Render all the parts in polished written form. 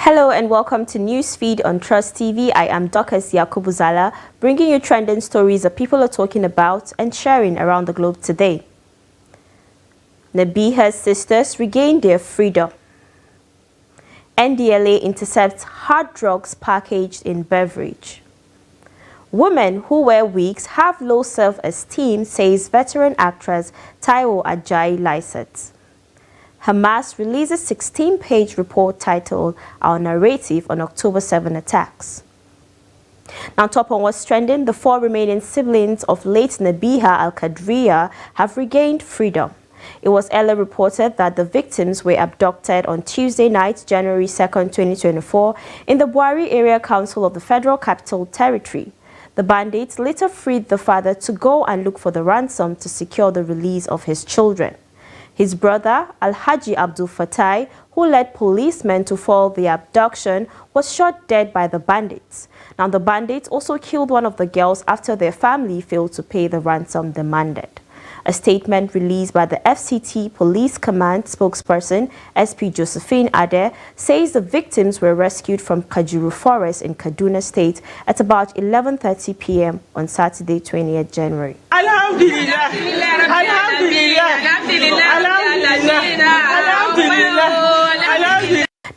Hello and welcome to Newsfeed on Trust TV. I am Dorcas Yakubuzala, bringing you trending stories that people are talking about and sharing around the globe today. Nabeeha's sisters regained their freedom. NDLA intercepts hard drugs packaged in beverage. Women who wear wigs have low self-esteem, says veteran actress Taiwo Ajayi Lycett. Hamas releases 16-page report titled Our Narrative on October 7 attacks. Now, top on what's trending, the 4 remaining siblings of late Nabeeha Al-Kadriyah have regained freedom. It was earlier reported that the victims were abducted on Tuesday night, January 2, 2024, in the Bwari Area Council of the Federal Capital Territory. The bandits later freed the father to go and look for the ransom to secure the release of his children. His brother, Alhaji Abdulfatai, who led policemen to foil the abduction, was shot dead by the bandits. Now, the bandits also killed one of the girls after their family failed to pay the ransom demanded. A statement released by the FCT Police Command spokesperson, SP Josephine Adeh, says the victims were rescued from Kajuru forest in Kaduna State at about 11:30 p.m. on Saturday, 20th January. Alhamdulillah. Alhamdulillah. Alhamdulillah.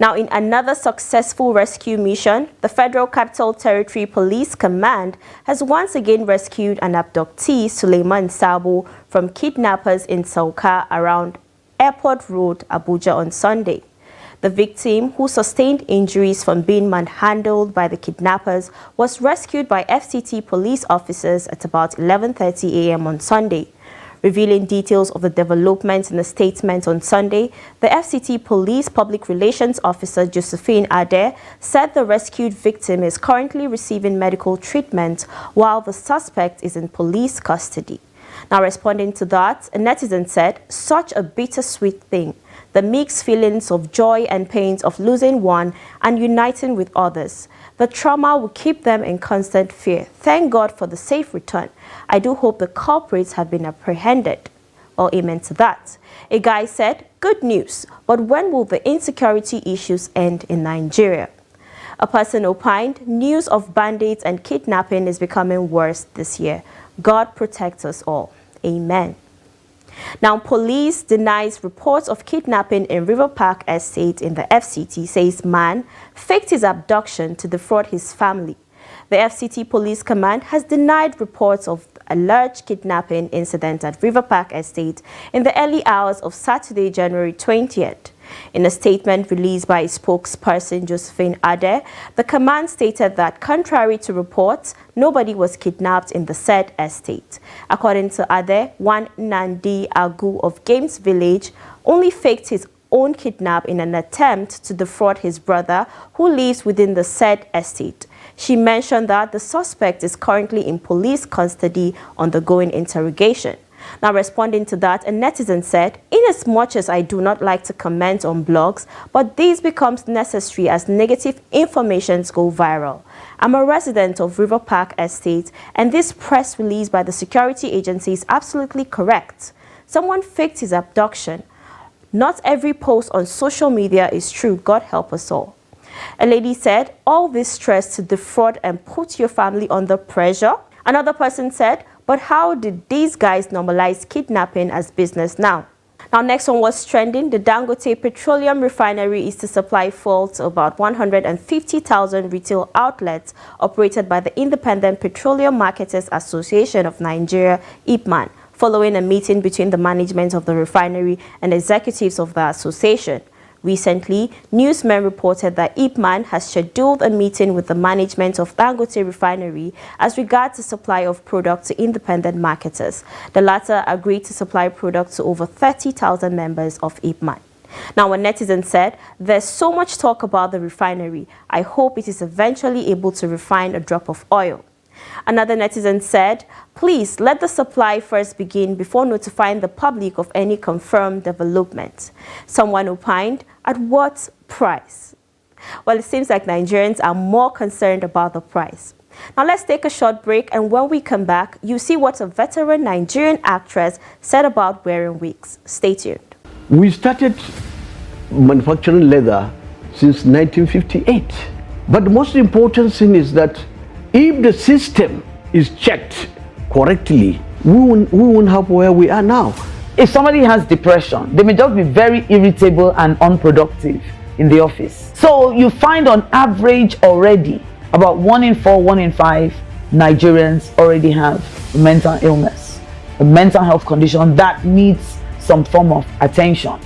Now, in another successful rescue mission, the Federal Capital Territory Police Command has once again rescued an abductee, Suleiman Sabo, from kidnappers in Sauka around Airport Road, Abuja on Sunday. The victim, who sustained injuries from being manhandled by the kidnappers, was rescued by FCT police officers at about 11:30 a.m. on Sunday. Revealing details of the developments in a statement on Sunday, the FCT Police Public Relations Officer Josephine Adeh said the rescued victim is currently receiving medical treatment while the suspect is in police custody. Now, responding to that, a netizen said, "Such a bittersweet thing. The mixed feelings of joy and pains of losing one and uniting with others. The trauma will keep them in constant fear. Thank God for the safe return. I do hope the culprits have been apprehended." Well, amen to that. A guy said, "Good news, but when will the insecurity issues end in Nigeria?" A person opined, "News of bandits and kidnapping is becoming worse this year. God protect us all. Amen." Now, police denies reports of kidnapping in River Park Estate in the FCT, says man faked his abduction to defraud his family. The FCT Police Command has denied reports of a large kidnapping incident at River Park Estate in the early hours of Saturday, January 20th. In a statement released by spokesperson Josephine Adeh, the command stated that contrary to reports, nobody was kidnapped in the said estate. According to Adeh, one Nandi Agu of Games Village only faked his own kidnap in an attempt to defraud his brother who lives within the said estate. She mentioned that the suspect is currently in police custody undergoing interrogation. Now, responding to that, a netizen said, "Inasmuch as I do not like to comment on blogs, but this becomes necessary as negative informations go viral. I'm a resident of River Park Estate, and this press release by the security agency is absolutely correct. Someone faked his abduction. Not every post on social media is true. God help us all." A lady said, "All this stress to defraud and put your family under pressure." Another person said, "But how did these guys normalize kidnapping as business now?" Now, next on what's trending, the Dangote Petroleum Refinery is to supply fuel to about 150,000 retail outlets operated by the Independent Petroleum Marketers Association of Nigeria, IPMAN, following a meeting between the management of the refinery and executives of the association. Recently, newsmen reported that IPMAN has scheduled a meeting with the management of Dangote Refinery as regards the supply of product to independent marketers. The latter agreed to supply product to over 30,000 members of IPMAN. Now, a netizen said, "There's so much talk about the refinery. I hope it is eventually able to refine a drop of oil." Another netizen said, "Please let the supply first begin before notifying the public of any confirmed development." Someone opined, "At what price?" Well, it seems like Nigerians are more concerned about the price. Now, let's take a short break, and when we come back, you see what a veteran Nigerian actress said about wearing wigs. Stay tuned. We started manufacturing leather since 1958. But the most important thing is that if the system is checked correctly, we won't have where we are now. If somebody has depression, they may just be very irritable and unproductive in the office. So you find on average already about 1 in 4, 1 in 5 Nigerians already have mental illness, a mental health condition that needs some form of attention.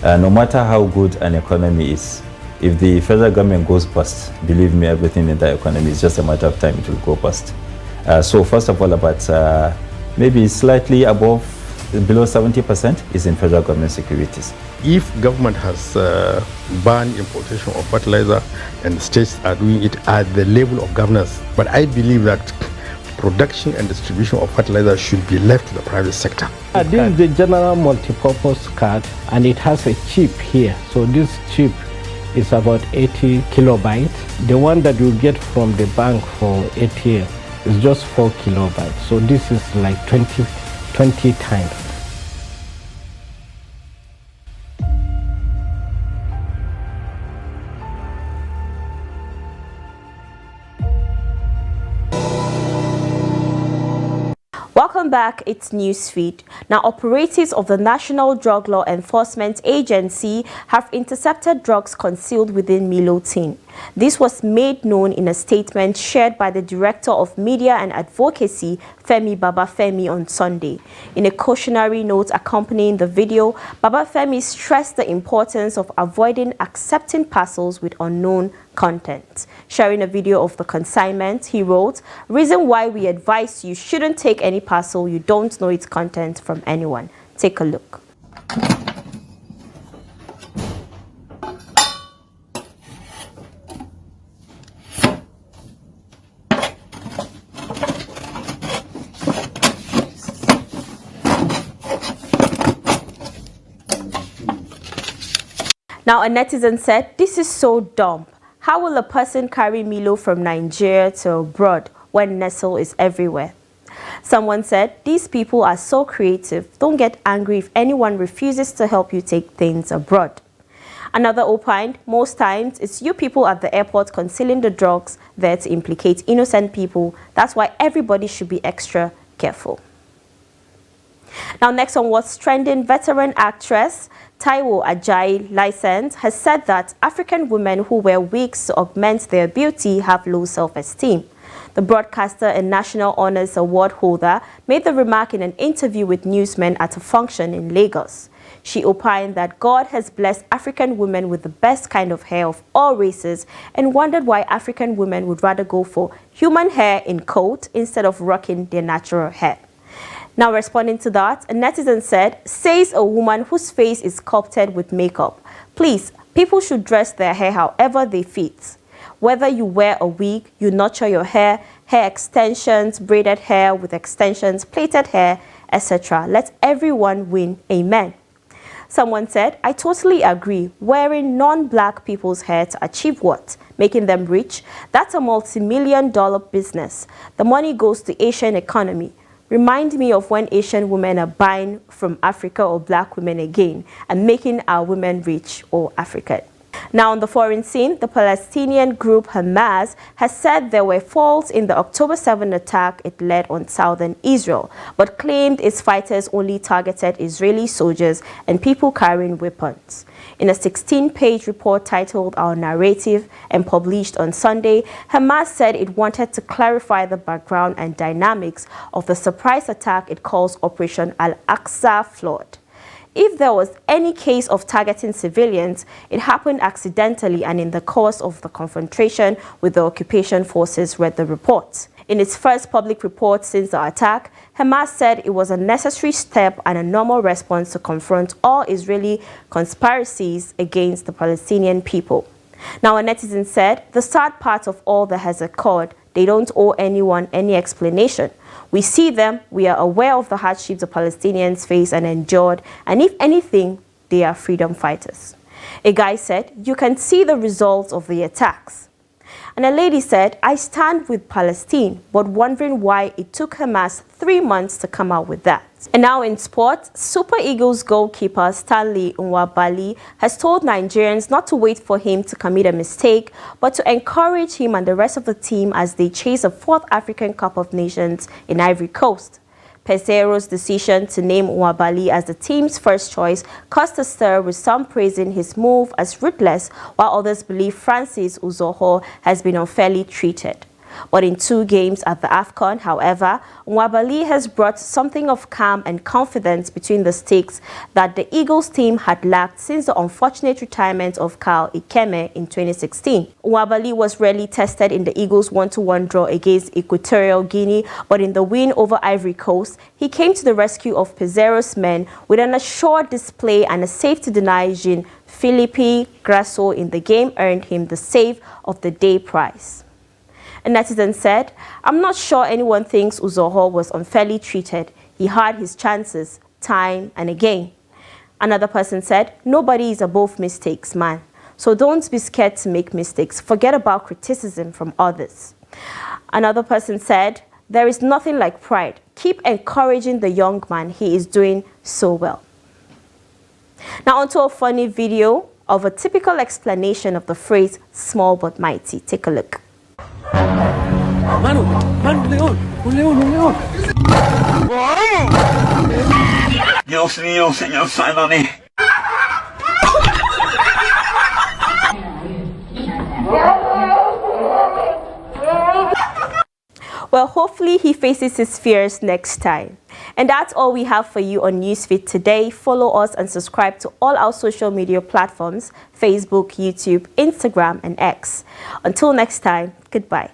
No matter how good an economy is, if the federal government goes bust, believe me, everything in the economy is just a matter of time it will go bust. So first of all, about maybe slightly above, below 70% is in federal government securities. If government has banned importation of fertilizer and states are doing it at the level of governance, but I believe that production and distribution of fertilizer should be left to the private sector. This is the general multi-purpose card, and it has a chip here. So this chip is about 80 kilobytes. The one that you get from the bank for ATM is just 4 kilobytes. So this is like 20 times. Welcome back, it's Newsfeed. Now, operatives of the National Drug Law Enforcement Agency have intercepted drugs concealed within Milo tin. This was made known in a statement shared by the Director of Media and Advocacy, Femi Babafemi, on Sunday. In a cautionary note accompanying the video, Babafemi stressed the importance of avoiding accepting parcels with unknown content. Sharing a video of the consignment, he wrote, "Reason why we advise you shouldn't take any parcel you don't know its content from anyone." Take a look. Now, a netizen said, "This is so dumb. How will a person carry Milo from Nigeria to abroad when Nestle is everywhere?" Someone said, "These people are so creative. Don't get angry if anyone refuses to help you take things abroad." Another opined, "Most times it's you people at the airport concealing the drugs there to implicate innocent people. That's why everybody should be extra careful." Now, next on what's trending, veteran actress Taiwo Ajayi Licence has said that African women who wear wigs to augment their beauty have low self-esteem. The broadcaster and National Honours Award holder made the remark in an interview with newsmen at a function in Lagos. She opined that God has blessed African women with the best kind of hair of all races and wondered why African women would rather go for human hair in coat instead of rocking their natural hair. Now, responding to that, a netizen said, "Says a woman whose face is sculpted with makeup. Please, people should dress their hair however they fit. Whether you wear a wig, you nurture your hair, hair extensions, braided hair with extensions, plaited hair, etc. Let everyone win. Amen." Someone said, "I totally agree. Wearing non-black people's hair to achieve what? Making them rich? That's a multi-million-dollar business. The money goes to Asian economy. Remind me of when Asian women are buying from Africa or black women again and making our women rich or African." Now, on the foreign scene, the Palestinian group Hamas has said there were faults in the October 7 attack it led on southern Israel, but claimed its fighters only targeted Israeli soldiers and people carrying weapons. In a 16-page report titled Our Narrative and published on Sunday, Hamas said it wanted to clarify the background and dynamics of the surprise attack it calls Operation Al-Aqsa Flood. If there was any case of targeting civilians, it happened accidentally and in the course of the confrontation with the occupation forces, read the report. In its first public report since the attack, Hamas said it was a necessary step and a normal response to confront all Israeli conspiracies against the Palestinian people. Now, a netizen said, "The sad part of all that has occurred, they don't owe anyone any explanation. We see them, we are aware of the hardships the Palestinians face and endured, and if anything, they are freedom fighters." A guy said, "You can see the results of the attacks." And a lady said, I stand with Palestine, but wondering why it took Hamas 3 months to come out with that. And now in sport, Super Eagles goalkeeper Stanley Nwabali has told Nigerians not to wait for him to commit a mistake, but to encourage him and the rest of the team as they chase a 4th African Cup of Nations in Ivory Coast. Pesero's decision to name Nwabali as the team's first choice caused a stir, with some praising his move as ruthless, while others believe Francis Uzoho has been unfairly treated. But in 2 games at the AFCON, however, Nwabali has brought something of calm and confidence between the stakes that the Eagles team had lacked since the unfortunate retirement of Carl Ikeme in 2016. Nwabali was rarely tested in the Eagles' 1-1 draw against Equatorial Guinea, but in the win over Ivory Coast, he came to the rescue of Pesero's men with an assured display, and a save-to-deny Jean-Philippe Grasso in the game earned him the Save of the Day prize. A netizen said, I'm not sure anyone thinks Uzoho was unfairly treated. He had his chances, time and again. Another person said, nobody is above mistakes, man. So don't be scared to make mistakes. Forget about criticism from others. Another person said, there is nothing like pride. Keep encouraging the young man. He is doing so well. Now onto a funny video of a typical explanation of the phrase small but mighty. Take a look. Mano, león, un león, un león. Dios mío, Señor, sálvame. Well, hopefully he faces his fears next time. And that's all we have for you on Newsfeed today. Follow us and subscribe to all our social media platforms: Facebook, YouTube, Instagram, and X. Until next time, goodbye.